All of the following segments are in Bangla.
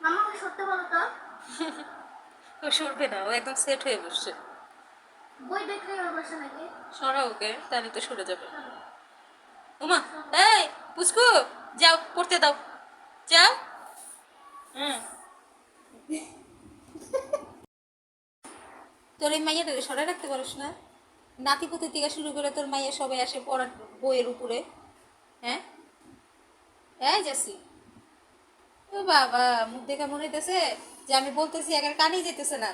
মামা ওকে সরতে বলো তো। ও সরবে না, ও একদম সেট হয়ে বসছে। বই দেখলে ওর বসে নাকি? সরা ওকে, তাহলে তো সরে যাবে। চলো, ওমা, চলো। এই পুচকু, যাও পড়তে দাও, যাও। হুম, তোর এই মাইয়াটা সরাই রাখতে পারিস না? নাতিপুতি থেকে শুরু করে তোর মাইয়া সবাই আসে পড়ার বইয়ের উপরে। হ্যাঁ, এই যাসি। ও বাবা, মুখ দেখে মনে হইতেছে যে আমি বলতেছি একের কানেই যেতেছে না।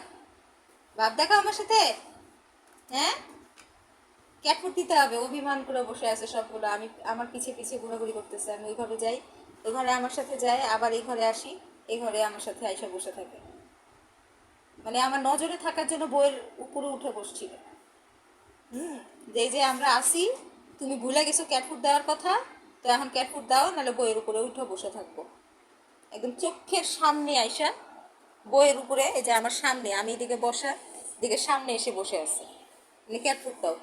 ভাব দেখো আমার সাথে। হ্যাঁ, ক্যাটফুট দিতে হবে, অভিমান করে বসে আছে সবগুলো। আমি আমার পিছে পিছে ঘোরাঘুরি করতেছে। আমি ওই ঘরে যাই, ওই ঘরে আমার সাথে যাই, আবার এই ঘরে আসি, এই ঘরে আমার সাথে আইসা বসে থাকে। মানে আমার নজরে থাকার জন্য বইয়ের উপরে উঠে বসছিল। হুম, যে এই যে আমরা আসি, তুমি ভুলে গেছো ক্যাটফুট দেওয়ার কথা, তো এখন ক্যাটফুট দাও, নাহলে বইয়ের উপরে উঠে বসে থাকবো। একদম চোখের সামনে আইসা বইয়ের উপরে, এই যে আমার সামনে, আমি এদিকে বসা, এদিকে সামনে এসে বসে আছে। মানে ক্যাটফুট দাও,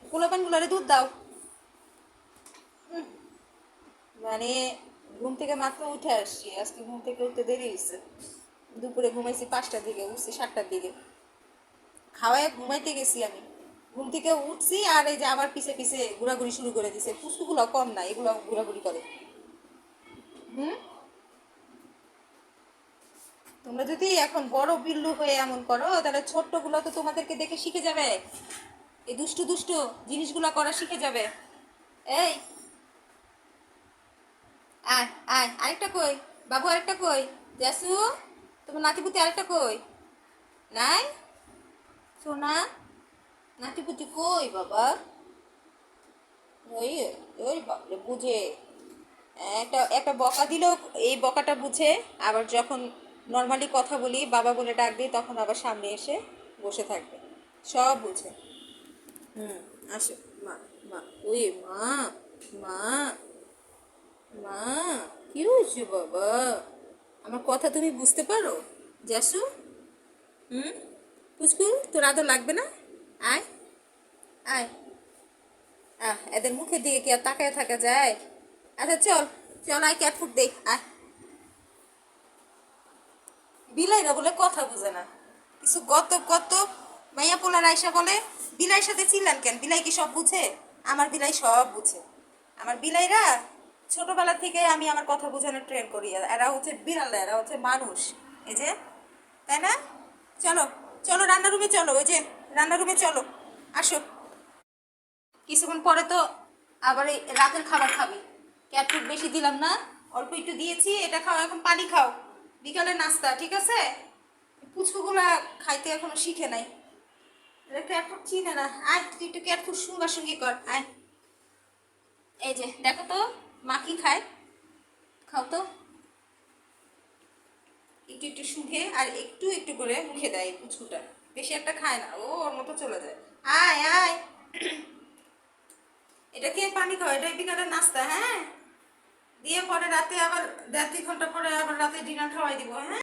পোলাপানগুলারে দুধ দাও। মানে ঘুম থেকে মাত্র উঠে আসছি, আজকে ঘুম থেকে উঠতে দেরি হয়েছে। দুপুরে ঘুমাইছি 5টার দিকে, উঠছি 7টার দিকে। খাওয়ায় ঘুমাইতে গেছি আমি, ঘুম থেকে উঠছি আর এই যে আবার পিছে পিছে ঘোরাঘুরি শুরু করে দিছে। পুষ্পগুলো কম না, এগুলো ঘোরাঘুরি করে। হুম, তোমরা যদি এখন বড় বিল্লু হয়ে এমন করো, তাহলে ছোট্টগুলো তো তোমাদেরকে দেখে শিখে যাবে, এই দুষ্টু দুষ্টু জিনিসগুলো করা শিখে যাবে। এই, আয় আয়, আরেকটা কই, বাবু আরেকটা কই, জাসু, তোমার নাতিপুতি আরেকটা কই, নাই, সোনা, নাতিপুতি কই বাবা? ওই, ওই বাবরে বুঝে, একটা একটা বকা দিলেও এই বকাটা বুঝে। আবার যখন নর্মালি কথা বলি, বাবা বলে ডাক দিই, তখন আবার সামনে এসে বসে থাকবে, সব বুঝে। হুম, আসো। মা, মা, ওই মা, মা, মা, কি হয়েছে বাবা? আমার কথা তুমি বুঝতে পারো জাসু? হুম, পুচকু, তোর আদর লাগবে না? আয়, আয়। এদের মুখের দিকে কি আর তাকায় থাকা যায়? আচ্ছা চল, চল আয়, ক্যাট ফুড দে, আয়। বিলাইরা বলে কথা বুঝে না, কিছু গত গত মাইয়া পোলার আইসা বলে বিলাইয়ের সাথে চিল্লান কেন? বিলাই কি সব বুঝে? আমার বিলাই সব বুঝে। আমার বিলাইরা ছোটবেলা থেকে আমি আমার কথা বোঝানোর ট্রেন করি। এরা হচ্ছে বিড়াল, এরা হচ্ছে মানুষ। এই যে, তাই না? চলো, চলো রান্নার রুমে চলো, ওই যে রান্নার রুমে চলো, আসো। কিছুক্ষণ পরে তো আবার এই রাতের খাবার খাবি। ক্যাট ফুড বেশি দিলাম না, অল্প একটু দিয়েছি, এটা খাও, এখন পানি খাও, বিকালের নাস্তা, ঠিক আছে? পুচকুগুলা খাইতে এখনো শিখে নাই, এটা ক্যাট ফুড চিনে না। আয়, তুই একটু ক্যাট ফুড সঙ্গা সঙ্গি কর, আয়। এই যে দেখো তো, মা কি খায়, খাও তো। একটু একটু শুঁকে আর একটু একটু করে মুখে দেয় এই পুচকুটা, বেশি একটা খায় না, ও ওর মতো চলে যায়। আয় আয়, এটা খেয়ে পানি খাও, এটাই বিকালের নাস্তা, হ্যাঁ? দিয়ে পরে রাতে আবার 1.5 ঘন্টা পরে আবার রাতে ডিনার খাওয়াই দিব, হ্যাঁ?